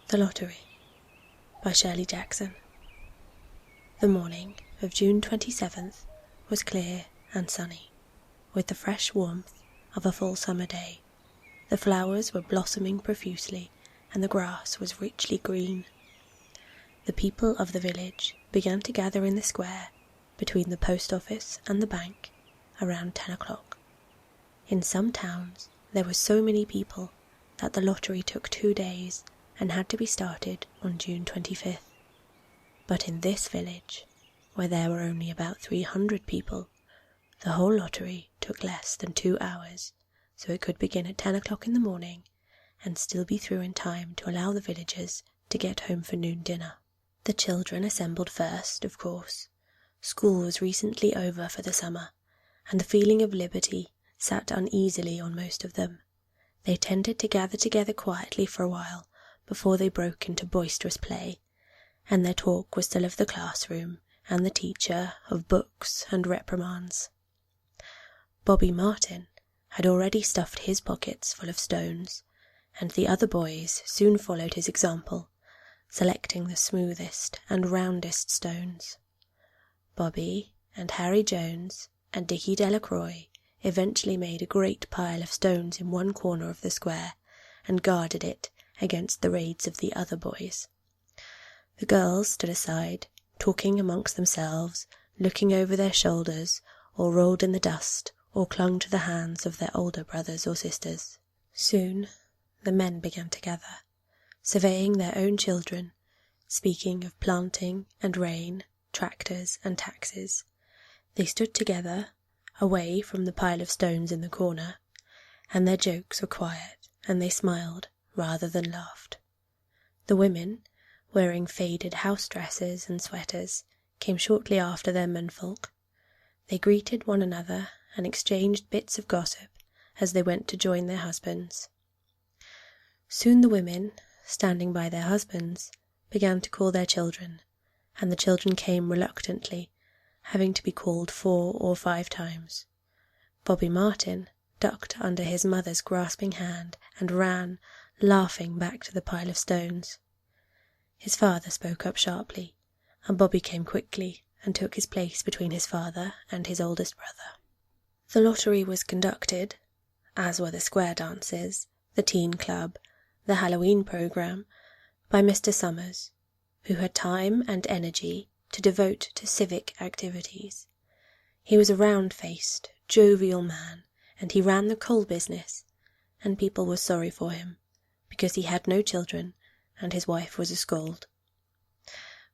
The Lottery by Shirley Jackson. The morning of June 27th was clear and sunny, with the fresh warmth of a full summer day. The flowers were blossoming profusely, and the grass was richly green. The people of the village began to gather in the square between the post office and the bank around 10 o'clock. In some towns there were so many people that the lottery took 2 days and had to be started on June 25th. But in this village, where there were only about 300 people, the whole lottery took less than 2 hours, so it could begin at 10 o'clock in the morning and still be through in time to allow the villagers to get home for noon dinner. The children assembled first, of course. School was recently over for the summer, and the feeling of liberty sat uneasily on most of them. They tended to gather together quietly for a while before they broke into boisterous play, and their talk was still of the classroom and the teacher, of books and reprimands. Bobby Martin had already stuffed his pockets full of stones, and the other boys soon followed his example, selecting the smoothest and roundest stones. Bobby and Harry Jones and Dickie Delacroix eventually made a great pile of stones in one corner of the square and guarded it against the raids of the other boys. The girls stood aside, talking amongst themselves, looking over their shoulders, or rolled in the dust, or clung to the hands of their older brothers or sisters. Soon the men began to gather, surveying their own children, speaking of planting and rain, tractors and taxes. They stood together, away from the pile of stones in the corner, and their jokes were quiet, and they smiled rather than laughed. The women, wearing faded house dresses and sweaters, came shortly after their menfolk. They greeted one another and exchanged bits of gossip as they went to join their husbands. Soon the women, standing by their husbands, began to call their children, and the children came reluctantly, having to be called 4 or 5 times. Bobby Martin ducked under his mother's grasping hand and ran, laughing, back to the pile of stones. His father spoke up sharply, and Bobby came quickly and took his place between his father and his oldest brother. The lottery was conducted, as were the square dances, the teen club, the Halloween programme, by Mr. Summers, who had time and energy to devote to civic activities. He was a round-faced, jovial man, and he ran the coal business, and people were sorry for him, because he had no children, and his wife was a scold.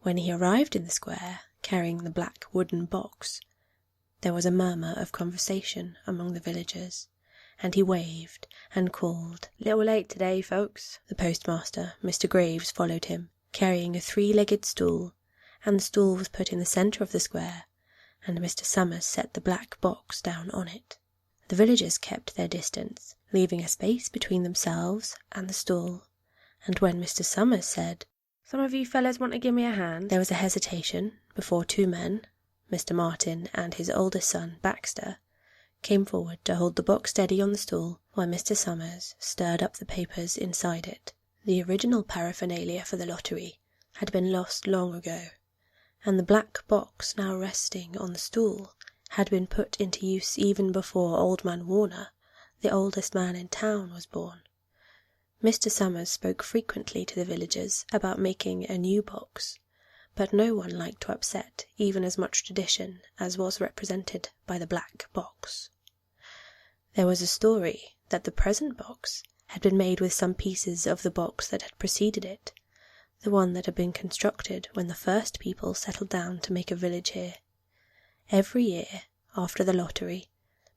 When he arrived in the square, carrying the black wooden box, there was a murmur of conversation among the villagers, and he waved and called, "Little late today, folks." The postmaster, Mr. Graves, followed him, carrying a 3-legged stool, and the stool was put in the centre of the square, and Mr. Summers set the black box down on it. The villagers kept their distance, leaving a space between themselves and the stool, and when Mr. Summers said, "Some of you fellas want to give me a hand?" there was a hesitation before 2 men, Mr. Martin and his oldest son, Baxter, came forward to hold the box steady on the stool while Mr. Summers stirred up the papers inside it. The original paraphernalia for the lottery had been lost long ago, and the black box now resting on the stool had been put into use even before Old Man Warner, the oldest man in town, was born. Mr. Summers spoke frequently to the villagers about making a new box, but no one liked to upset even as much tradition as was represented by the black box. There was a story that the present box had been made with some pieces of the box that had preceded it, the one that had been constructed when the first people settled down to make a village here. Every year, after the lottery,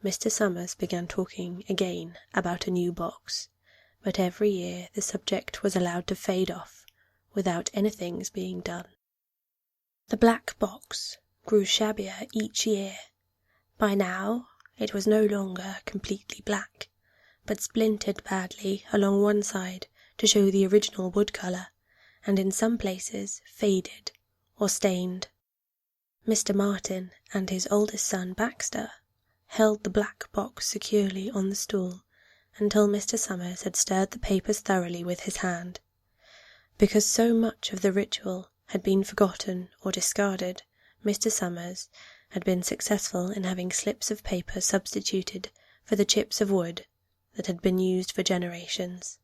Mr. Summers began talking again about a new box, but every year the subject was allowed to fade off without anything's being done. The black box grew shabbier each year. By now it was no longer completely black, but splintered badly along one side to show the original wood colour, and in some places faded or stained. Mr. Martin and his oldest son Baxter held the black box securely on the stool until Mr. Summers had stirred the papers thoroughly with his hand. Because so much of the ritual had been forgotten or discarded, Mr. Summers had been successful in having slips of paper substituted for the chips of wood that had been used for generations.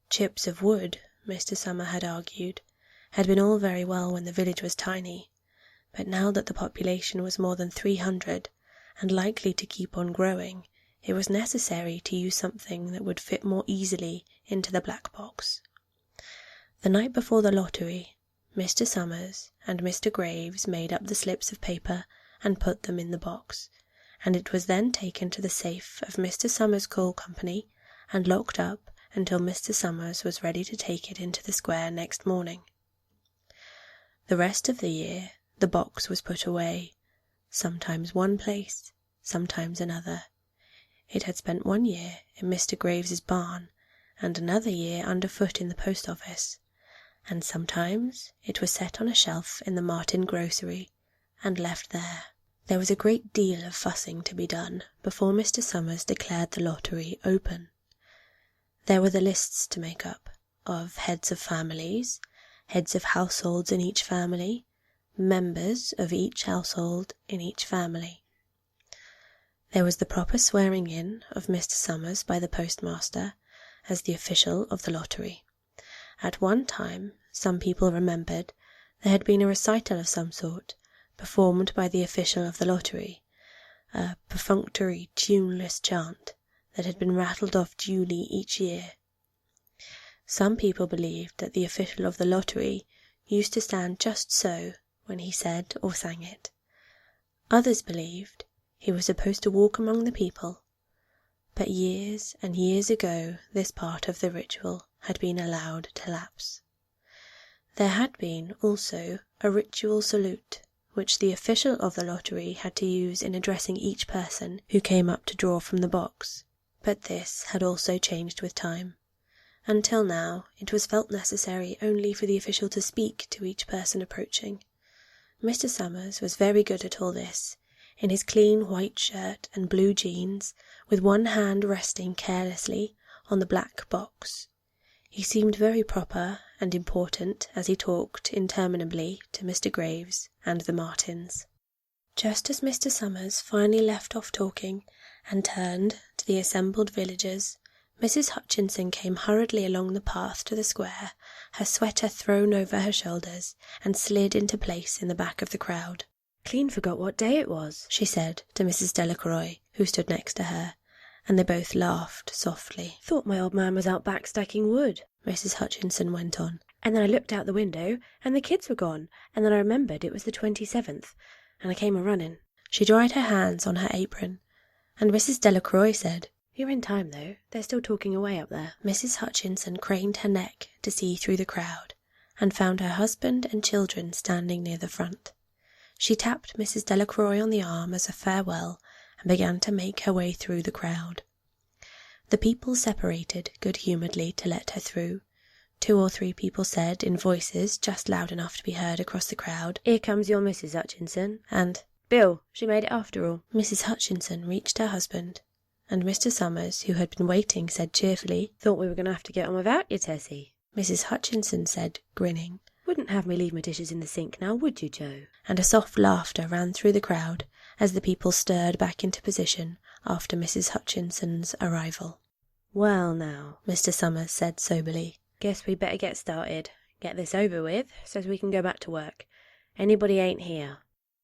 Chips of wood, Mr. Summer had argued, had been all very well when the village was tiny, but now that the population was more than 300 and likely to keep on growing, it was necessary to use something that would fit more easily into the black box. The night before the lottery, Mr. Summers and Mr. Graves made up the slips of paper and put them in the box, and it was then taken to the safe of Mr. Summers' Coal Company and locked up until Mr. Summers was ready to take it into the square next morning. The rest of the year the box was put away, sometimes one place, sometimes another. It had spent 1 year in Mr. Graves's barn and another year underfoot in the post office, and sometimes it was set on a shelf in the Martin grocery and left there. There was a great deal of fussing to be done before Mr. Summers declared the lottery open. There were the lists to make up, of heads of families, heads of households in each family, members of each household in each family. There was the proper swearing in of Mr. Summers by the postmaster as the official of the lottery. At one time, some people remembered, there had been a recital of some sort, performed by the official of the lottery, a perfunctory, tuneless chant that had been rattled off duly each year. Some people believed that the official of the lottery used to stand just so when he said or sang it. Others believed he was supposed to walk among the people, but years and years ago this part of the ritual had been allowed to lapse. There had been also a ritual salute, which the official of the lottery had to use in addressing each person who came up to draw from the box, but this had also changed with time. Until now, it was felt necessary only for the official to speak to each person approaching. Mr. Summers was very good at all this, in his clean white shirt and blue jeans, with one hand resting carelessly on the black box. He seemed very proper and important as he talked interminably to Mr. Graves and the Martins. Just as Mr. Summers finally left off talking and turned to the assembled villagers, Mrs. Hutchinson came hurriedly along the path to the square, her sweater thrown over her shoulders, and slid into place in the back of the crowd. "Clean forgot what day it was," she said to Mrs. Delacroix, who stood next to her, and they both laughed softly. "Thought my old man was out back stacking wood," Mrs. Hutchinson went on, "and then I looked out the window, and the kids were gone, and then I remembered it was the 27th, and I came a-running." She dried her hands on her apron, and Mrs. Delacroix said, "You're in time, though. They're still talking away up there." Mrs. Hutchinson craned her neck to see through the crowd, and found her husband and children standing near the front. She tapped Mrs. Delacroix on the arm as a farewell, and began to make her way through the crowd. The people separated good-humouredly to let her through. 2 or 3 people said, in voices just loud enough to be heard across the crowd, "Here comes your Mrs. Hutchinson," and "Bill, she made it after all." Mrs. Hutchinson reached her husband, and Mr. Summers, who had been waiting, said cheerfully, "Thought we were going to have to get on without you, Tessie." Mrs. Hutchinson said, grinning, "Wouldn't have me leave my dishes in the sink now, would you, Joe?" And a soft laughter ran through the crowd as the people stirred back into position after Mrs. Hutchinson's arrival. "Well now," Mr. Summers said soberly, "guess we better get started. Get this over with, so we can go back to work. Anybody ain't here?"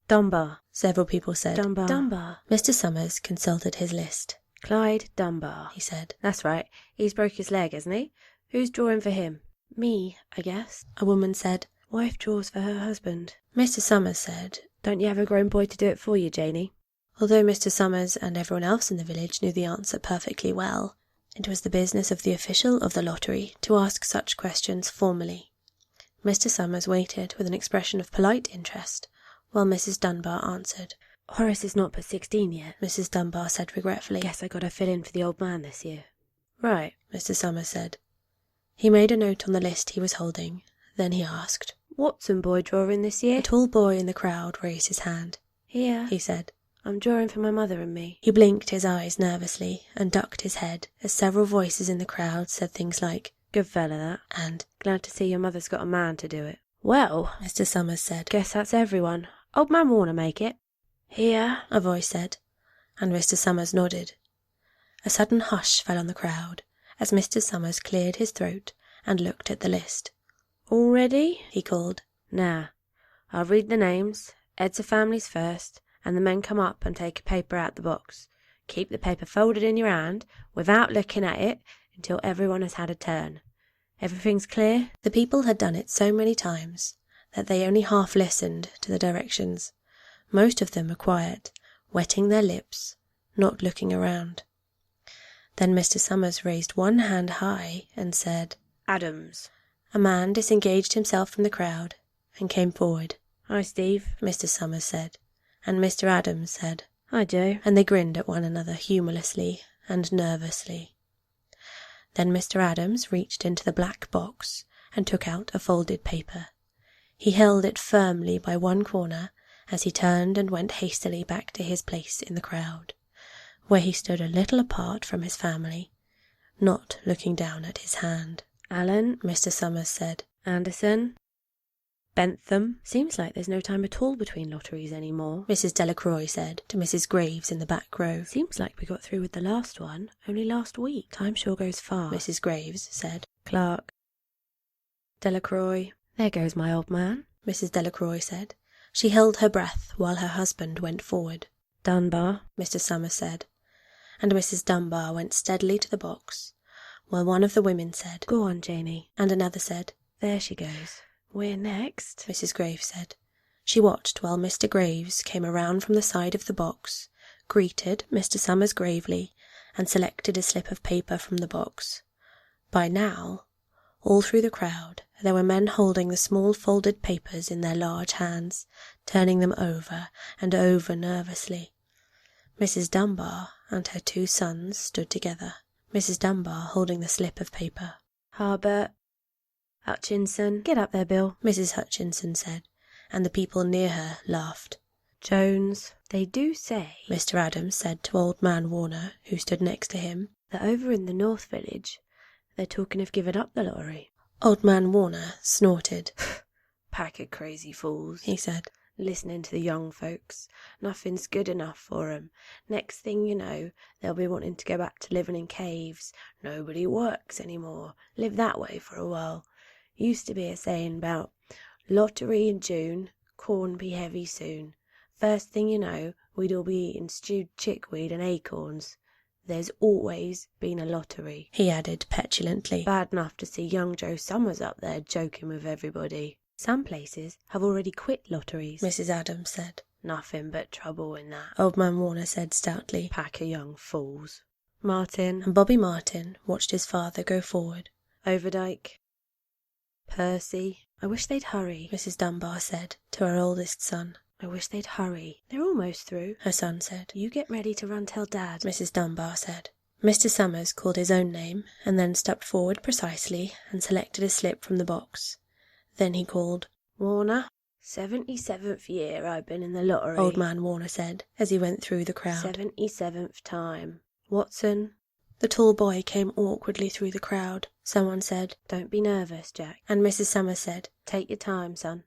"Dunbar," several people said. Dunbar. Mr. Summers consulted his list. "Clyde Dunbar," he said. "That's right. He's broke his leg, hasn't he? Who's drawing for him?" "Me, I guess," a woman said. "Wife draws for her husband." Mr. Summers said, "Don't you have a grown boy to do it for you, Janie?" Although Mr. Summers and everyone else in the village knew the answer perfectly well, it was the business of the official of the lottery to ask such questions formally. Mr. Summers waited with an expression of polite interest, while Mrs. Dunbar answered. "Horace is not but 16 yet," Mrs. Dunbar said regretfully. "Guess I got to fill in for the old man this year." "Right," Mr. Summers said. He made a note on the list he was holding. Then he asked, "Watson boy drawing this year?" A tall boy in the crowd raised his hand. "Here," he said. "I'm drawing for my mother and me." He blinked his eyes nervously and ducked his head as several voices in the crowd said things like, Good fella, that. And, glad to see your mother's got a man to do it. Well, Mr. Summers said, guess that's everyone. Old man Warner make it. Here, a voice said, and Mr. Summers nodded. A sudden hush fell on the crowd as Mr. Summers cleared his throat and looked at the list. All ready? He called. Now, I'll read the names, heads of families first, and the men come up and take a paper out the box. Keep the paper folded in your hand without looking at it until everyone has had a turn. Everything's clear? The people had done it so many times that they only half listened to the directions. Most of them were quiet, wetting their lips, not looking around. Then Mr. Summers raised one hand high and said, Adams. A man disengaged himself from the crowd and came forward. Hi, Steve, Mr. Summers said, and Mr. Adams said, Hi, Joe. And they grinned at one another humorlessly and nervously. Then Mr. Adams reached into the black box and took out a folded paper. He held it firmly by one corner as he turned and went hastily back to his place in the crowd, where he stood a little apart from his family, not looking down at his hand. Allen, Mr. Summers said, Anderson, Bentham. Seems like there's no time at all between lotteries anymore. Mrs. Delacroix said to Mrs. Graves in the back row. Seems like we got through with the last one only last week. Time sure goes fast. Mrs. Graves said. Clark, Delacroix. There goes my old man. Mrs. Delacroix said. She held her breath while her husband went forward. Dunbar, Mr. Summers said, and Mrs. Dunbar went steadily to the box, while one of the women said, Go on, Janie, and another said, There she goes. We're next, Mrs. Graves said. She watched while Mr. Graves came around from the side of the box, greeted Mr. Summers gravely, and selected a slip of paper from the box. By now, all through the crowd, there were men holding the small folded papers in their large hands, turning them over and over nervously. Mrs. Dunbar and her two sons stood together, Mrs. Dunbar holding the slip of paper. Harbert, Hutchinson, get up there, Bill, Mrs. Hutchinson said, and the people near her laughed. Jones, they do say, Mr. Adams said to old man Warner, who stood next to him, that over in the North Village they're talking of giving up the lottery. Old man Warner snorted. Pack of crazy fools, he said, listening to the young folks. Nothing's good enough for 'em. Next thing you know, they'll be wanting to go back to living in caves. Nobody works anymore. Live that way for a while. Used to be a saying about lottery in June, corn be heavy soon. First thing you know, we'd all be eating stewed chickweed and acorns. There's always been a lottery, he added petulantly. Bad enough to see young Joe Summers up there joking with everybody. Some places have already quit lotteries, Mrs. Adams said. Nothing but trouble in that, Old man Warner said stoutly. Pack of young fools. Martin, And Bobby Martin watched his father go forward. Overdyke, Percy. I wish they'd hurry, Mrs. Dunbar said to her oldest son. I wish they'd hurry. They're almost through, her son said. You get ready to run tell Dad, Mrs. Dunbar said. Mr. Summers called his own name and then stepped forward precisely and selected a slip from the box. Then he called, Warner. 77th year I've been in the lottery, old man Warner said as he went through the crowd. 77th time. Watson. The tall boy came awkwardly through the crowd. Someone said, Don't be nervous, Jack. And Mrs. Summers said, Take your time, son.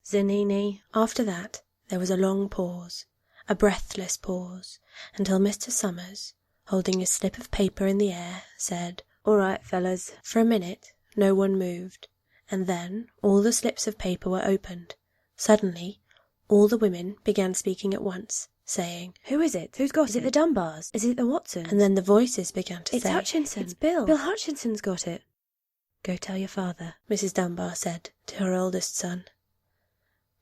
Zanini. After that, there was a long pause, a breathless pause, until Mr. Summers, holding a slip of paper in the air, said, All right, fellas. For a minute, no one moved, and then all the slips of paper were opened. Suddenly, all the women began speaking at once, saying, Who is it? Who's got it? Is it the Dunbars? Is it the Watsons? And then the voices began to say, It's Hutchinson. It's Bill. Bill Hutchinson's got it. Go tell your father, Mrs. Dunbar said to her oldest son.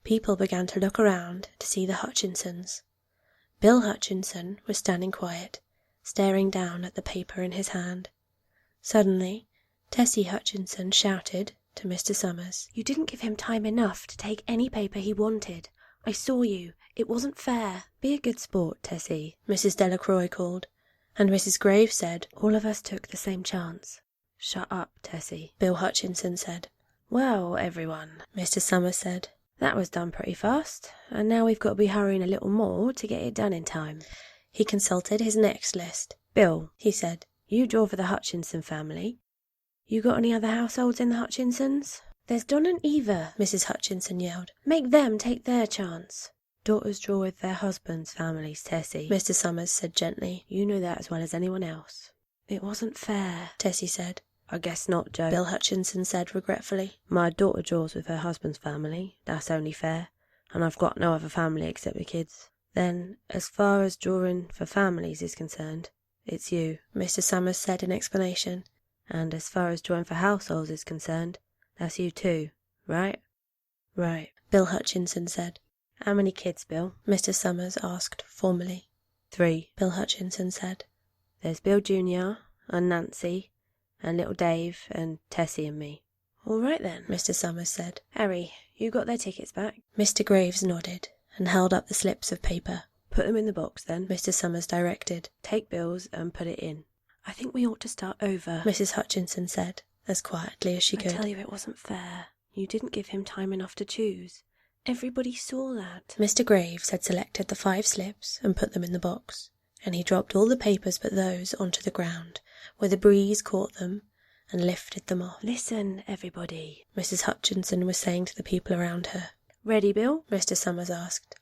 People began to look around to see the Hutchinsons. Bill Hutchinson was standing quiet, staring down at the paper in his hand. Suddenly, Tessie Hutchinson shouted to Mr. Summers, You didn't give him time enough to take any paper he wanted. I saw you. It wasn't fair. Be a good sport, Tessie, Mrs. Delacroix called, and Mrs. Graves said, All of us took the same chance. Shut up, Tessie, Bill Hutchinson said. Well, everyone, Mr. Summers said. That was done pretty fast, and now we've got to be hurrying a little more to get it done in time. He consulted his next list. Bill, he said, you draw for the Hutchinson family. You got any other households in the Hutchinsons? There's Don and Eva, Mrs. Hutchinson yelled. Make them take their chance. Daughters draw with their husbands' families, Tessie, Mr. Summers said gently. You know that as well as anyone else. It wasn't fair, Tessie said. I guess not, Joe, Bill Hutchinson said regretfully. My daughter draws with her husband's family, that's only fair, and I've got no other family except the kids. Then, as far as drawing for families is concerned, it's you, Mr. Summers said in explanation. And as far as drawing for households is concerned, that's you too, right? Right, Bill Hutchinson said. How many kids, Bill? Mr. Summers asked formally. 3, Bill Hutchinson said. There's Bill Jr. and Nancy and little Dave and Tessie and me. All right then, Mr. Summers said. Harry, you got their tickets back? Mr. Graves nodded and held up the slips of paper. Put them in the box then, Mr. Summers directed. Take Bill's and put it in. I think we ought to start over, Mrs. Hutchinson said, as quietly as she could. I tell you it wasn't fair. You didn't give him time enough to choose. Everybody saw that. Mr. Graves had selected the 5 slips and put them in the box, and he dropped all the papers but those onto the ground, where the breeze caught them and lifted them off. Listen, everybody, Mrs. Hutchinson was saying to the people around her. Ready, Bill? Mr. Summers asked,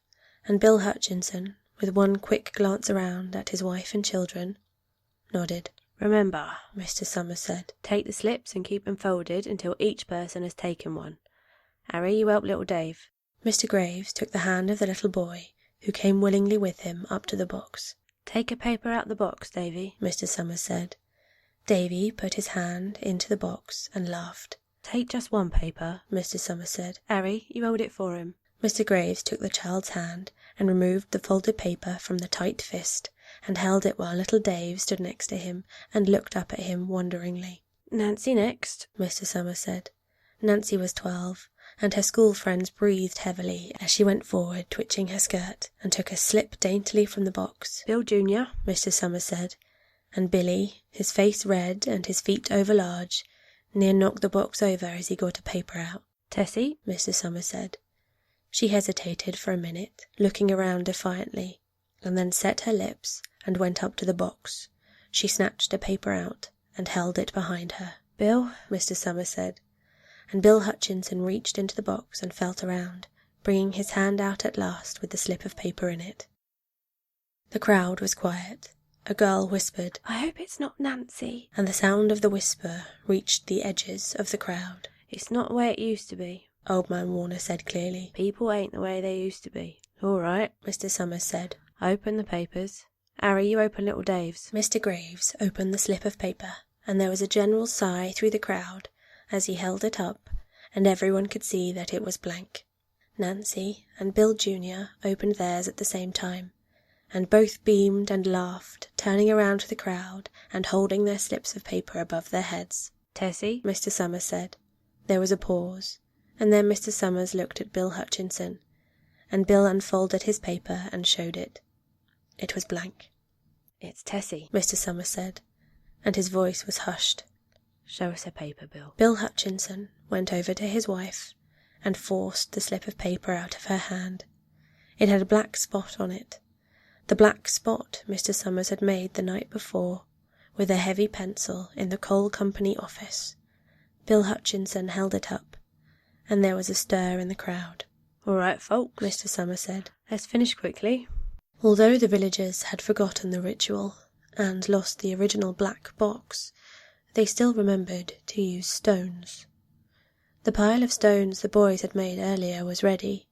and Bill Hutchinson, with one quick glance around at his wife and children, nodded. Remember, Mr. Summers said. Take the slips and keep them folded until each person has taken one. Harry, you help little Dave. Mr. Graves took the hand of the little boy, who came willingly with him up to the box. Take a paper out the box, Davy, Mr. Summers said. Davy put his hand into the box and laughed. Take just one paper, Mr. Summers said. Harry, you hold it for him. Mr. Graves took the child's hand and removed the folded paper from the tight fist and held it while little Dave stood next to him and looked up at him wonderingly. Nancy next, Mr. Summers said. Nancy was 12, and her school friends breathed heavily as she went forward, twitching her skirt, and took a slip daintily from the box. Bill Jr., Mr. Summers said, and Billy, his face red and his feet overlarge, near knocked the box over as he got a paper out. Tessie, Mr. Summers said. She hesitated for a minute, looking around defiantly, and then set her lips and went up to the box. She snatched a paper out and held it behind her. Bill, Mr. Summers said, and Bill Hutchinson reached into the box and felt around, bringing his hand out at last with the slip of paper in it. The crowd was quiet. A girl whispered, I hope it's not Nancy. And the sound of the whisper reached the edges of the crowd. It's not the way it used to be, Old Man Warner said clearly. People ain't the way they used to be. All right, Mr. Summers said. Open the papers. Harry, you open little Dave's. Mr. Graves opened the slip of paper, and there was a general sigh through the crowd as he held it up, and everyone could see that it was blank. Nancy and Bill Jr. opened theirs at the same time, and both beamed and laughed, turning around to the crowd and holding their slips of paper above their heads. Tessie, Mr. Summers said. There was a pause, and then Mr. Summers looked at Bill Hutchinson, and Bill unfolded his paper and showed it. It was blank. It's Tessie, Mr. Summers said, and his voice was hushed. Show us her paper, Bill. Bill Hutchinson went over to his wife and forced the slip of paper out of her hand. It had a black spot on it, the black spot Mr. Summers had made the night before with a heavy pencil in the coal company office. Bill Hutchinson held it up, and there was a stir in the crowd. All right, folks, Mr. Summers said. Let's finish quickly. Although the villagers had forgotten the ritual and lost the original black box, they still remembered to use stones. The pile of stones the boys had made earlier was ready.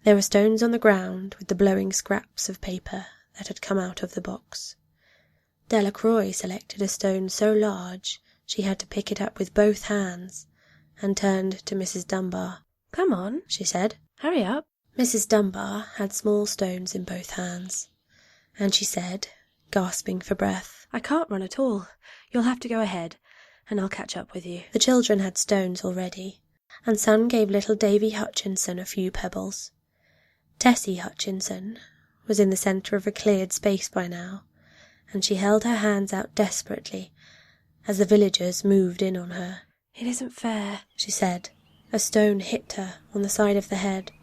There were stones on the ground with the blowing scraps of paper that had come out of the box. Delacroix selected a stone so large she had to pick it up with both hands, and turned to Mrs. Dunbar. Come on, she said. Hurry up. Mrs. Dunbar had small stones in both hands, and she said, gasping for breath, I can't run at all. You'll have to go ahead, and I'll catch up with you. The children had stones already, and some gave little Davy Hutchinson a few pebbles. Tessie Hutchinson was in the centre of a cleared space by now, and she held her hands out desperately as the villagers moved in on her. It isn't fair, she said. A stone hit her on the side of the head.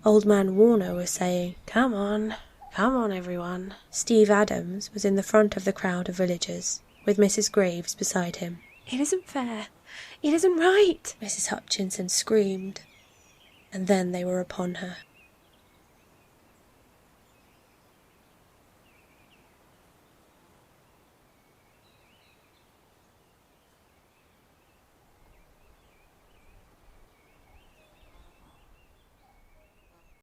Old Man Warner was saying, Come on, everyone. Steve Adams was in the front of the crowd of villagers, with Mrs. Graves beside him. It isn't fair. It isn't right, Mrs. Hutchinson screamed. And then they were upon her.